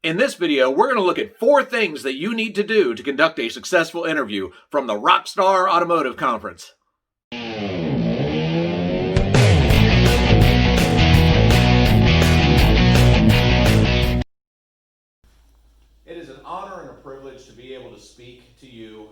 In this video, we're going to look at 4 things that you need to do to conduct a successful interview from the Rock Star Automotive Conference. It is an honor and a privilege to be able to speak to you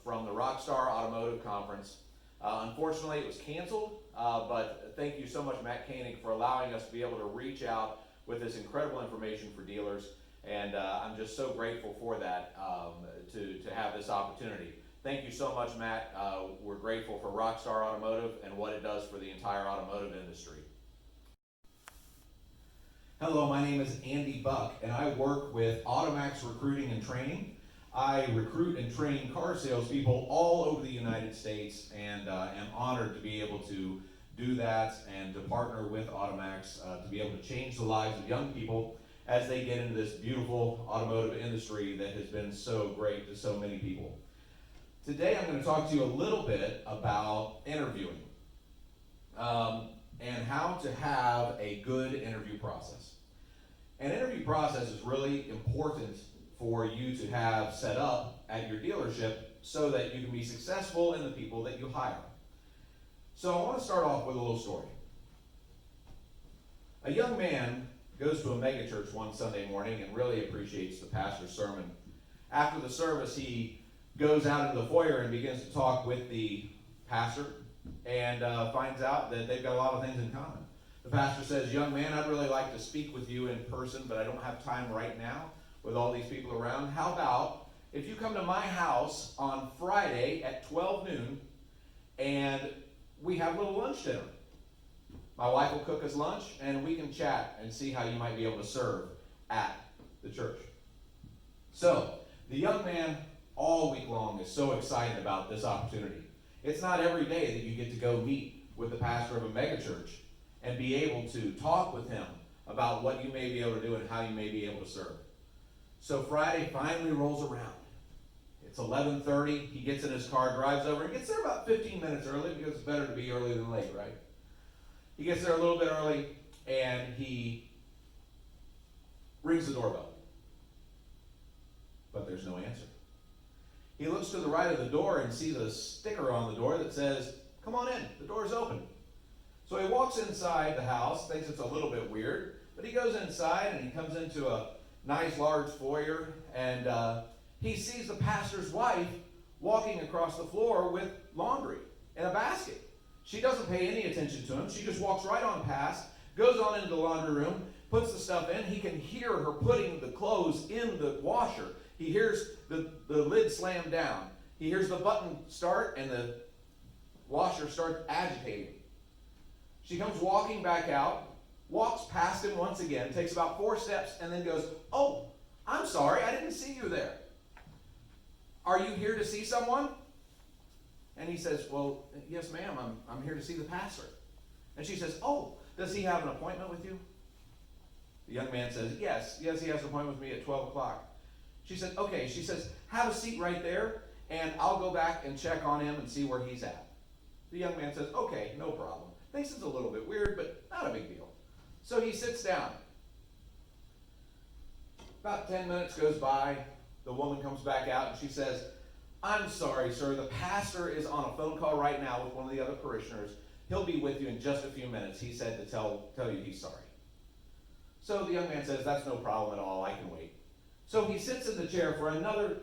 from the Rock Star Automotive Conference. Unfortunately, it was canceled, but thank you so much, Matt Koenig, for allowing us to be able to reach out with this incredible information for dealers, and I'm just so grateful for that, to have this opportunity. Thank you so much, Matt. We're grateful for Rock Star Automotive and what it does for the entire automotive industry. Hello, my name is Andy Buck, and I work with Automax Recruiting and Training. I recruit and train car salespeople all over the United States, and am honored to be able to do that and to partner with Automax to be able to change the lives of young people as they get into this beautiful automotive industry that has been so great to so many people. Today I'm going to talk to you a little bit about interviewing and how to have a good interview process. An interview process is really important for you to have set up at your dealership so that you can be successful in the people that you hire. So I want to start off with a little story. A young man goes to a megachurch one Sunday morning and really appreciates the pastor's sermon. After the service, he goes out into the foyer and begins to talk with the pastor and finds out that they've got a lot of things in common. The pastor says, "Young man, I'd really like to speak with you in person, but I don't have time right now with all these people around. How about if you come to my house on Friday at 12 noon and we have a little lunch dinner. My wife will cook us lunch and we can chat and see how you might be able to serve at the church." So the young man all week long is so excited about this opportunity. It's not every day that you get to go meet with the pastor of a megachurch and be able to talk with him about what you may be able to do and how you may be able to serve. So Friday finally rolls around. It's 11:30, he gets in his car, drives over, and gets there about 15 minutes early because it's better to be early than late, right? He gets there a little bit early and he rings the doorbell. But there's no answer. He looks to the right of the door and sees a sticker on the door that says, "Come on in, the door's open." So he walks inside the house, thinks it's a little bit weird, but he goes inside and he comes into a nice large foyer, and he sees the pastor's wife walking across the floor with laundry in a basket. She doesn't pay any attention to him. She just walks right on past, goes on into the laundry room, puts the stuff in. He can hear her putting the clothes in the washer. He hears the lid slam down. He hears the button start and the washer starts agitating. She comes walking back out, walks past him once again, takes about 4 steps, and then goes, "Oh, I'm sorry, I didn't see you there. Are you here to see someone?" And he says, "Well, yes, ma'am, I'm here to see the pastor." And she says, "Oh, does he have an appointment with you?" The young man says, yes, he has an appointment with me at 12 o'clock. She said, "Okay." She says, "Have a seat right there, and I'll go back and check on him and see where he's at." The young man says, "Okay, no problem." Thinks it's a little bit weird, but not a big deal. So he sits down. About 10 minutes goes by. The woman comes back out and she says, "I'm sorry, sir. The pastor is on a phone call right now with one of the other parishioners. He'll be with you in just a few minutes. He said to tell you he's sorry." So the young man says, "That's no problem at all. I can wait." So he sits in the chair for another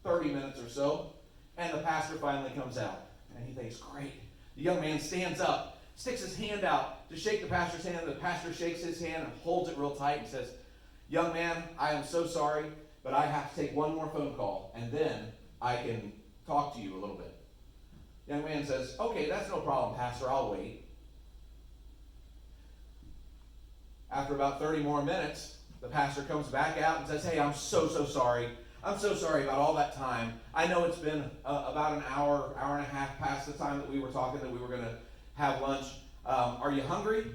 30 minutes or so, and the pastor finally comes out. And he thinks, great. The young man stands up, sticks his hand out to shake the pastor's hand. The pastor shakes his hand and holds it real tight and says, "Young man, I am so sorry, but I have to take one more phone call, and then I can talk to you a little bit." The young man says, "Okay, that's no problem, Pastor, I'll wait." After about 30 more minutes, the pastor comes back out and says, "Hey, I'm so sorry. I'm so sorry about all that time. I know it's been about an hour and a half past the time that we were talking that we were going to have lunch. Are you hungry?"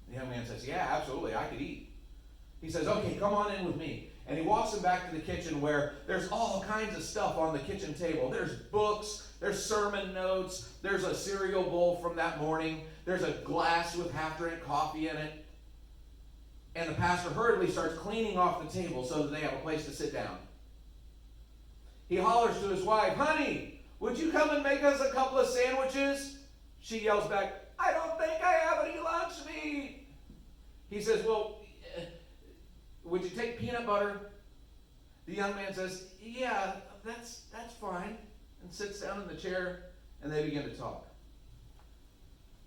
The young man says, "Yeah, absolutely, I could eat." He says, "Okay, come on in with me." And he walks him back to the kitchen where there's all kinds of stuff on the kitchen table. There's books, there's sermon notes, there's a cereal bowl from that morning, there's a glass with half-drink coffee in it. and the pastor hurriedly starts cleaning off the table so that they have a place to sit down. He hollers to his wife, "Honey, would you come and make us a couple of sandwiches?" She yells back, "I don't think I have any lunch meat." He says, "Well, would you take peanut butter?" The young man says, "Yeah, that's fine," and sits down in the chair, and they begin to talk.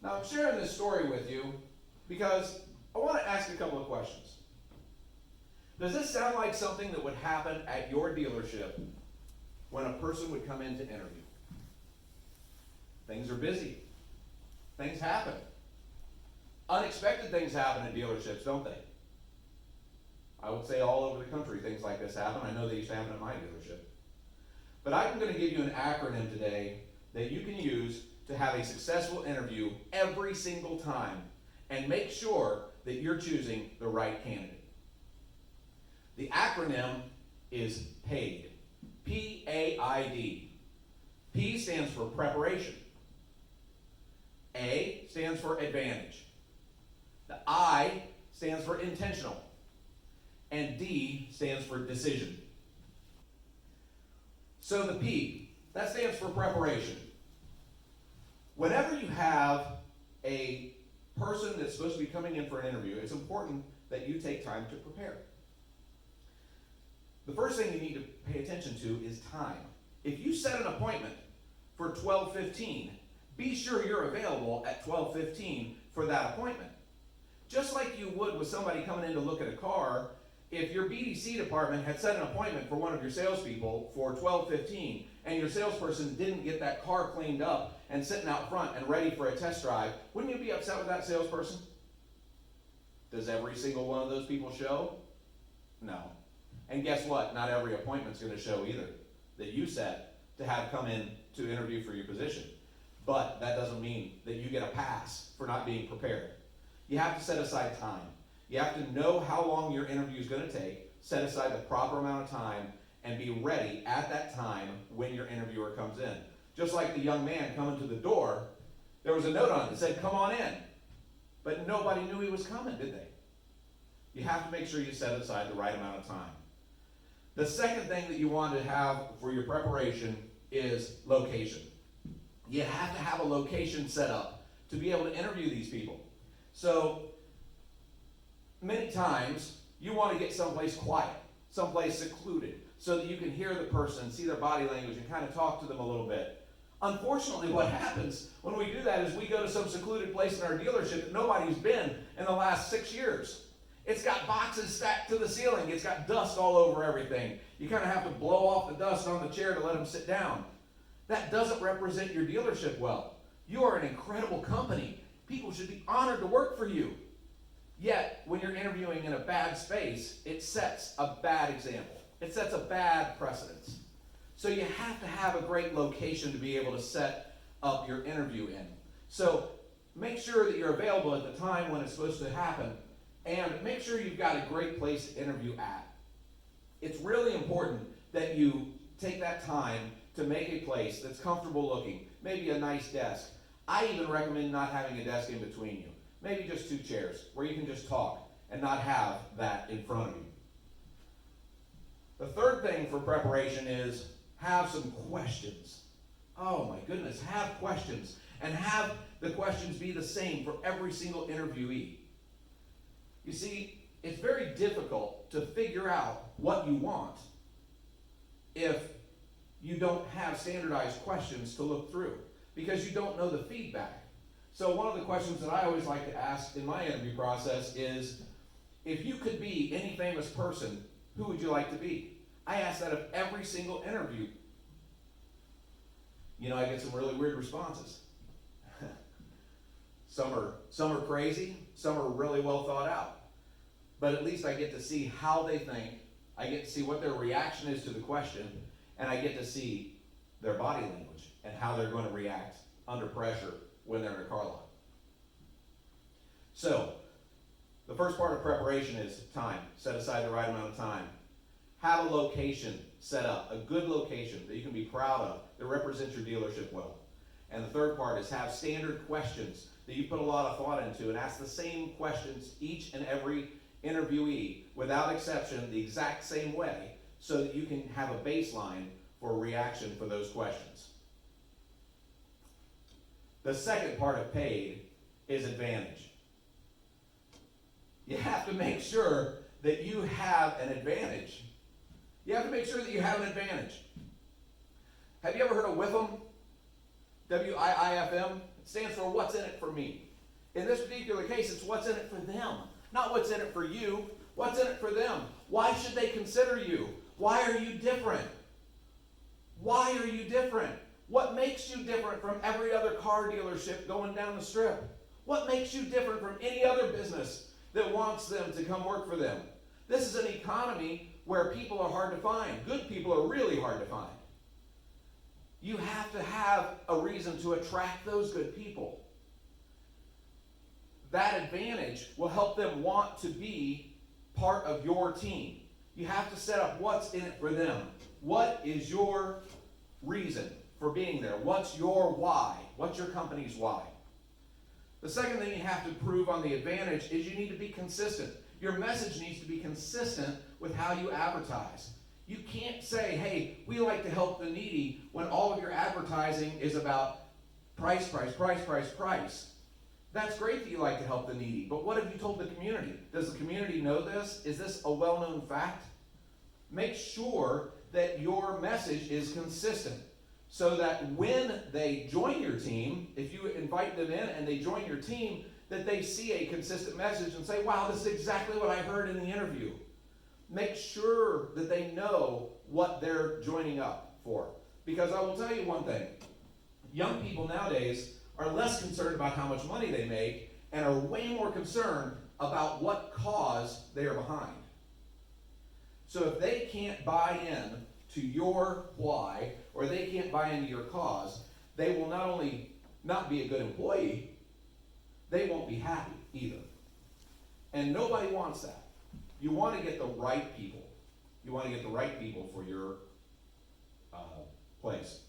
Now, I'm sharing this story with you because I want to ask a couple of questions. Does this sound like something that would happen at your dealership when a person would come in to interview? Things are busy. Things happen. Unexpected things happen at dealerships, don't they? I would say all over the country things like this happen. I know they used to happen at my dealership. But I'm going to give you an acronym today that you can use to have a successful interview every single time and make sure that you're choosing the right candidate. The acronym is PAID. P-A-I-D. P stands for preparation. A stands for advantage. The I stands for intentional. And D stands for decision. So the P, that stands for preparation. Whenever you have a person that's supposed to be coming in for an interview, it's important that you take time to prepare. The first thing you need to pay attention to is time. If you set an appointment for 12:15, be sure you're available at 12:15 for that appointment. Just like you would with somebody coming in to look at a car, if your BDC department had set an appointment for one of your salespeople for 12:15 and your salesperson didn't get that car cleaned up and sitting out front and ready for a test drive, wouldn't you be upset with that salesperson? Does every single one of those people show? No. And guess what? Not every appointment's going to show either that you set to have come in to interview for your position. But that doesn't mean that you get a pass for not being prepared. You have to set aside time. You have to know how long your interview is going to take, set aside the proper amount of time, and be ready at that time when your interviewer comes in. Just like the young man coming to the door, there was a note on it that said, "Come on in." But nobody knew he was coming, did they? You have to make sure you set aside the right amount of time. The second thing that you want to have for your preparation is location. You have to have a location set up to be able to interview these people. So many times you want to get someplace quiet, someplace secluded, so that you can hear the person, see their body language, and kind of talk to them a little bit. Unfortunately, what happens when we do that is we go to some secluded place in our dealership that nobody's been in the last 6 years. It's got boxes stacked to the ceiling. It's got dust all over everything. You kind of have to blow off the dust on the chair to let them sit down. That doesn't represent your dealership well. You are an incredible company. People should be honored to work for you. Yet, when you're interviewing in a bad space, it sets a bad example. It sets a bad precedence. So you have to have a great location to be able to set up your interview in. So make sure that you're available at the time when it's supposed to happen, and make sure you've got a great place to interview at. It's really important that you take that time to make a place that's comfortable looking, maybe a nice desk. I even recommend not having a desk in between you. Maybe just 2 chairs where you can just talk and not have that in front of you. The third thing for preparation is have some questions. Oh my goodness, have questions. And have the questions be the same for every single interviewee. You see, it's very difficult to figure out what you want if you don't have standardized questions to look through, because you don't know the feedback. So one of the questions that I always like to ask in my interview process is, if you could be any famous person, who would you like to be? I ask that of every single interview. You know, I get some really weird responses. Some are crazy, some are really well thought out. But at least I get to see how they think, I get to see what their reaction is to the question, and I get to see their body language and how they're going to react under pressure when they're in a car lot. So, the first part of preparation is time. Set aside the right amount of time. Have a location set up, a good location that you can be proud of, that represents your dealership well. And the third part is have standard questions that you put a lot of thought into, and ask the same questions each and every interviewee, without exception, the exact same way, so that you can have a baseline for reaction for those questions. The second part of paid is advantage. You have to make sure that you have an advantage. You have to make sure that you have an advantage. Have you ever heard of WIFM? WIIFM? It stands for what's in it for me. In this particular case, it's what's in it for them, not what's in it for you. What's in it for them? Why should they consider you? Why are you different? Why are you different? What makes you different from every other car dealership going down the strip? What makes you different from any other business that wants them to come work for them? This is an economy where people are hard to find. Good people are really hard to find. You have to have a reason to attract those good people. That advantage will help them want to be part of your team. You have to set up what's in it for them. What is your reason for being there? What's your why? What's your company's why? The second thing you have to prove on the advantage is you need to be consistent. Your message needs to be consistent with how you advertise. You can't say, hey, we like to help the needy, when all of your advertising is about price, price, price, price, price. That's great that you like to help the needy, but what have you told the community? Does the community know this? Is this a well-known fact? Make sure that your message is consistent, so that when they join your team, if you invite them in and they join your team, that they see a consistent message and say, wow, this is exactly what I heard in the interview. Make sure that they know what they're joining up for. Because I will tell you one thing, young people nowadays are less concerned about how much money they make and are way more concerned about what cause they are behind. So if they can't buy in to your why, or they can't buy into your cause, they will not only not be a good employee, they won't be happy either. And nobody wants that. You want to get the right people. You want to get the right people for your place.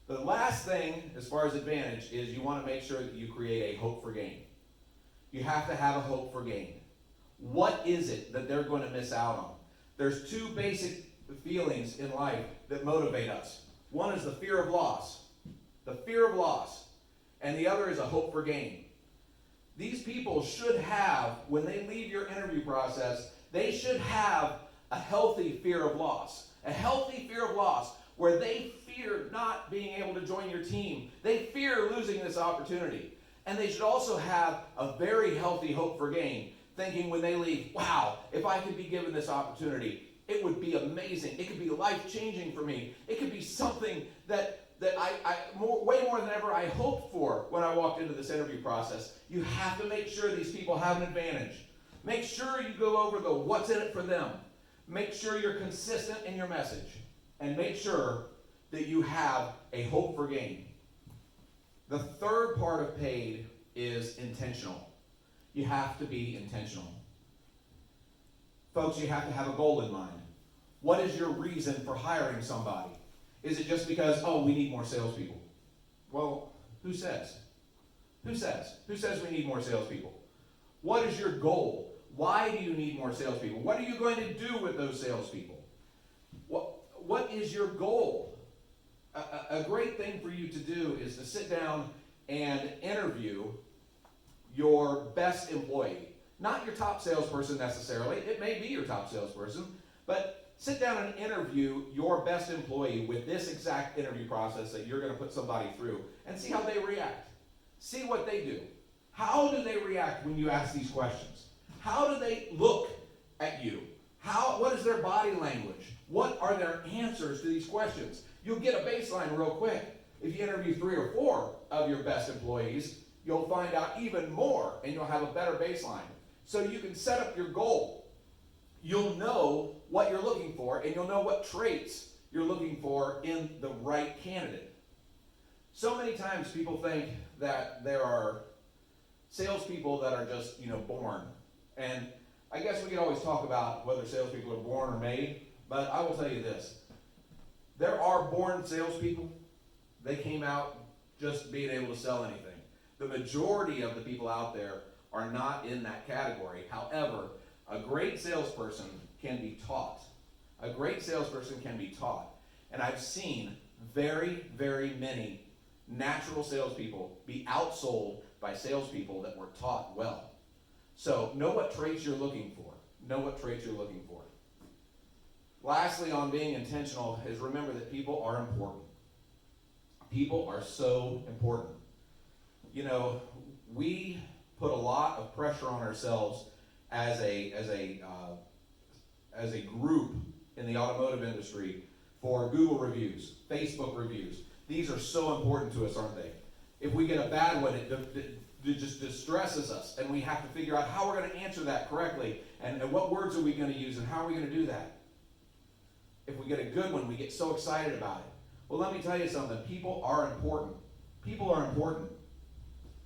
The last thing, as far as advantage, is you want to make sure that you create a hope for gain. You have to have a hope for gain. What is it that they're going to miss out on? There's two basic feelings in life that motivate us. One is the fear of loss. The fear of loss. And the other is a hope for gain. These people should have, when they leave your interview process, they should have a healthy fear of loss. A healthy fear of loss where they fear not being able to join your team. They fear losing this opportunity. And they should also have a very healthy hope for gain, thinking when they leave, wow, if I could be given this opportunity, it would be amazing. It could be life-changing for me. It could be something that way more than ever I hoped for when I walked into this interview process. You have to make sure these people have an advantage. Make sure you go over the what's in it for them. Make sure you're consistent in your message. And make sure that you have a hope for gain. The third part of paid is intentional. You have to be intentional. Folks, you have to have a goal in mind. What is your reason for hiring somebody? Is it just because, oh, we need more salespeople? Well, who says? Who says? Who says we need more salespeople? What is your goal? Why do you need more salespeople? What are you going to do with those salespeople? What is your goal? A great thing for you to do is to sit down and interview your best employee. Not your top salesperson necessarily. It may be your top salesperson, but sit down and interview your best employee with this exact interview process that you're going to put somebody through, and see how they react. See what they do. How do they react when you ask these questions? How do they look at you? What is their body language? What are their answers to these questions? You'll get a baseline real quick. If you interview 3 or 4 of your best employees, you'll find out even more, and you'll have a better baseline. So you can set up your goal. You'll know what you're looking for, and you'll know what traits you're looking for in the right candidate. So many times people think that there are salespeople that are just, born. And I guess we could always talk about whether salespeople are born or made, but I will tell you this. There are born salespeople. They came out just being able to sell anything. The majority of the people out there are not in that category. However, a great salesperson can be taught. A great salesperson can be taught. And I've seen very, very many natural salespeople be outsold by salespeople that were taught well. So know what traits you're looking for. Know what traits you're looking for. Lastly, on being intentional, is remember that people are important. People are so important. You know, we put a lot of pressure on ourselves as a group in the automotive industry for Google reviews, Facebook reviews. These are so important to us, aren't they? If we get a bad one, it just distresses us, and we have to figure out how we're going to answer that correctly, and what words are we going to use, and how are we going to do that. If we get a good one, we get so excited about it. Well, let me tell you something. People are important. People are important.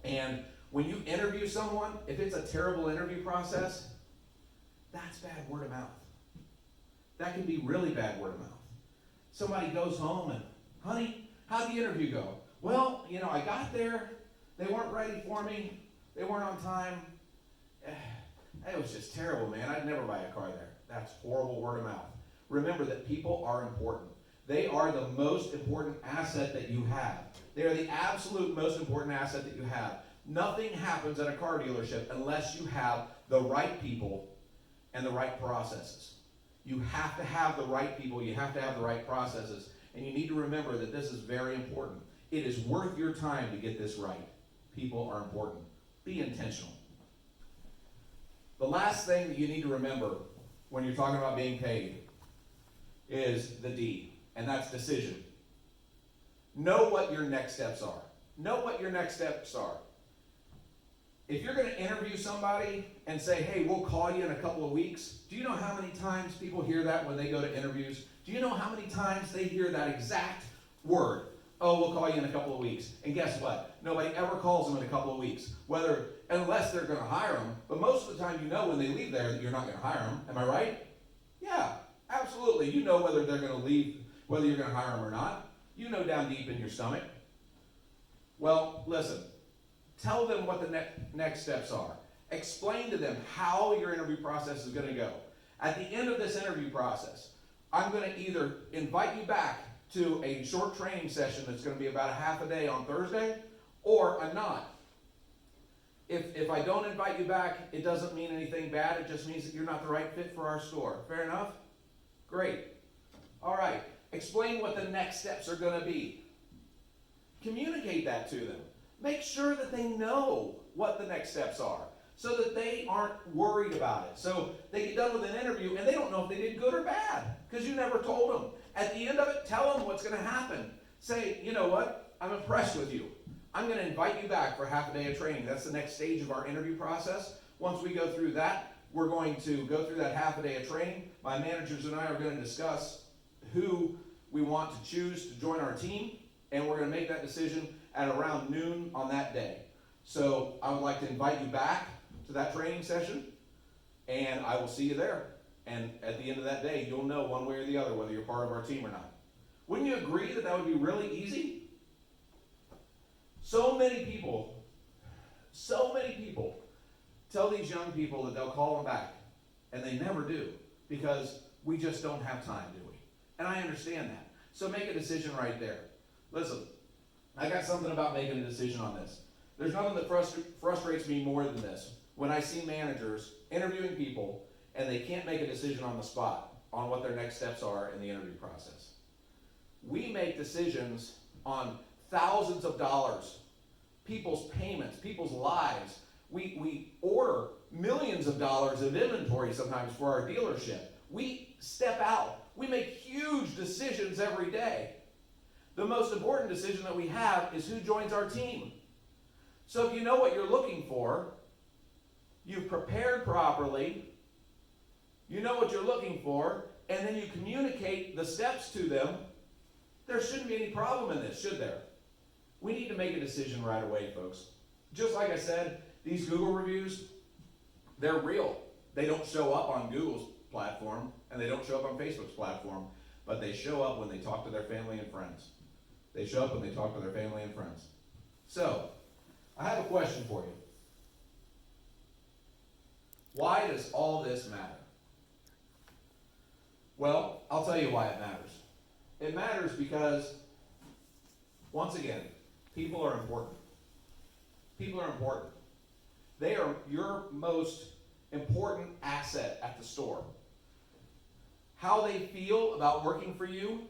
And when you interview someone, if it's a terrible interview process, that's bad word of mouth. That can be really bad word of mouth. Somebody goes home and, honey, how'd the interview go? Well, you know, I got there. They weren't ready for me. They weren't on time. It was just terrible, man. I'd never buy a car there. That's horrible word of mouth. Remember that people are important. They are the most important asset that you have. They are the absolute most important asset that you have. Nothing happens at a car dealership unless you have the right people and the right processes. You have to have the right people. You have to have the right processes. And you need to remember that this is very important. It is worth your time to get this right. People are important. Be intentional. The last thing that you need to remember when you're talking about being paid is the D, and that's decision. Know what your next steps are. Know what your next steps are. If you're going to interview somebody and say, hey, we'll call you in a couple of weeks, do you know how many times people hear that when they go to interviews? Do you know how many times they hear that exact word? Oh, we'll call you in a couple of weeks. And guess what? Nobody ever calls them in a couple of weeks, unless they're going to hire them. But most of the time, you know when they leave there that you're not going to hire them. Am I right? Yeah, absolutely. You know whether they're going to leave, whether you're going to hire them or not. You know down deep in your stomach. Well, listen. Tell them what the next steps are. Explain to them how your interview process is going to go. At the end of this interview process, I'm going to either invite you back to a short training session that's going to be about a half a day on Thursday, or I'm not. If I don't invite you back, it doesn't mean anything bad. It just means that you're not the right fit for our store. Fair enough? Great. All right. Explain what the next steps are going to be. Communicate that to them. Make sure that they know what the next steps are so that they aren't worried about it. So they get done with an interview and they don't know if they did good or bad because you never told them. At the end of it, tell them what's going to happen. Say, you know what? I'm impressed with you. I'm going to invite you back for half a day of training. That's the next stage of our interview process. Once we go through that, we're going to go through that half a day of training. My managers and I are going to discuss who we want to choose to join our team, and we're going to make that decision at around noon on that day. So I would like to invite you back to that training session, and I will see you there. And at the end of that day, you'll know one way or the other whether you're part of our team or not. Wouldn't you agree that that would be really easy? So many people tell these young people that they'll call them back, and they never do because we just don't have time, do we? And I understand that. So make a decision right there. Listen, I got something about making a decision on this. There's nothing that frustrates me more than this. When I see managers interviewing people and they can't make a decision on the spot on what their next steps are in the interview process. We make decisions on thousands of dollars, people's payments, people's lives. We order millions of dollars of inventory sometimes for our dealership. We step out. We make huge decisions every day. The most important decision that we have is who joins our team. So if you know what you're looking for, you've prepared properly, you know what you're looking for, and then you communicate the steps to them, there shouldn't be any problem in this, should there? We need to make a decision right away, folks. Just like I said, these Google reviews, they're real. They don't show up on Google's platform, and they don't show up on Facebook's platform, but they show up when they talk to their family and friends. They show up when they talk to their family and friends. So, I have a question for you. Why does all this matter? Well, I'll tell you why it matters. It matters because, once again, people are important. People are important. They are your most important asset at the store. How they feel about working for you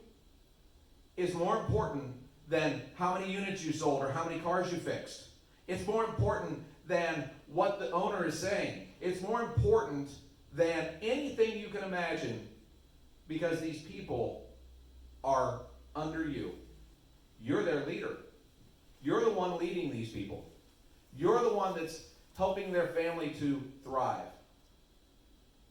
is more important than how many units you sold or how many cars you fixed. It's more important than what the owner is saying. It's more important than anything you can imagine, because these people are under you. You're their leader. You're the one leading these people. You're the one that's helping their family to thrive.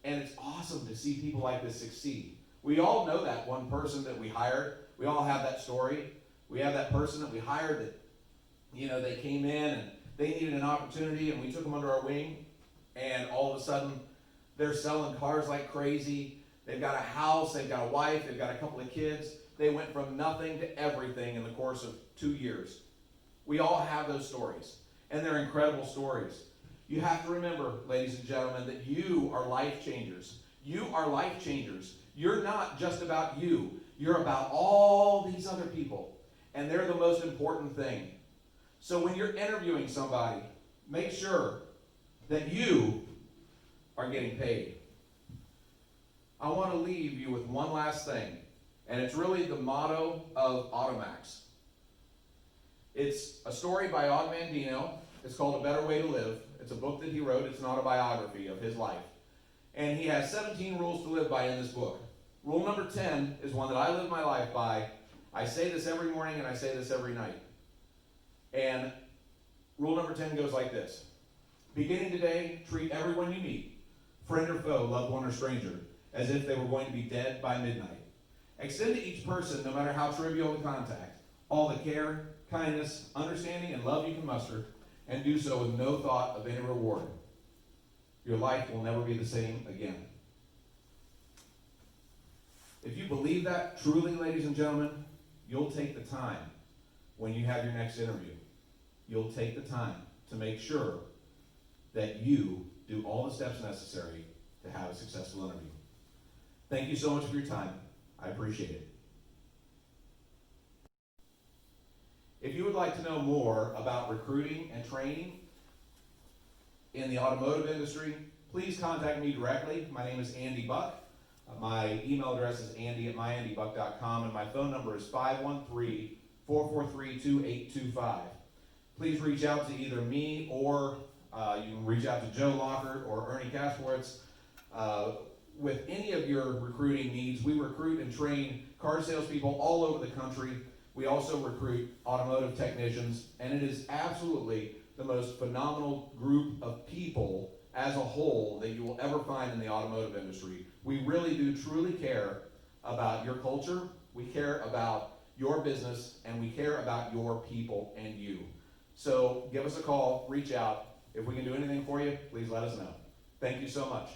And it's awesome to see people like this succeed. We all know that one person that we hired. We all have that story. We have that person that we hired that, they came in and they needed an opportunity and we took them under our wing, and all of a sudden they're selling cars like crazy. They've got a house, they've got a wife, they've got a couple of kids. They went from nothing to everything in the course of 2 years. We all have those stories, and they're incredible stories. You have to remember, ladies and gentlemen, that you are life changers. You are life changers. You're not just about you. You're about all these other people, and they're the most important thing. So when you're interviewing somebody, make sure that you are getting paid. I want to leave you with one last thing, and it's really the motto of Automax. It's a story by Og Mandino. It's called A Better Way to Live. It's a book that he wrote. It's an autobiography of his life. And he has 17 rules to live by in this book. Rule number 10 is one that I live my life by. I say this every morning and I say this every night. And rule number 10 goes like this. Beginning today, treat everyone you meet, friend or foe, loved one or stranger, as if they were going to be dead by midnight. Extend to each person, no matter how trivial the contact, all the care, kindness, understanding, and love you can muster, and do so with no thought of any reward. Your life will never be the same again. If you believe that truly, ladies and gentlemen, you'll take the time when you have your next interview. You'll take the time to make sure that you do all the steps necessary to have a successful interview. Thank you so much for your time. I appreciate it. If you would like to know more about recruiting and training in the automotive industry, please contact me directly. My name is Andy Buck. My email address is andy@myandybuck.com, and my phone number is 513-443-2825. Please reach out to either me or you can reach out to Joe Lockhart or Ernie Kaspowitz. With any of your recruiting needs, we recruit and train car salespeople all over the country. We also recruit automotive technicians, and it is absolutely the most phenomenal group of people as a whole that you will ever find in the automotive industry. We really do truly care about your culture, we care about your business, and we care about your people and you. So give us a call, reach out. If we can do anything for you, please let us know. Thank you so much.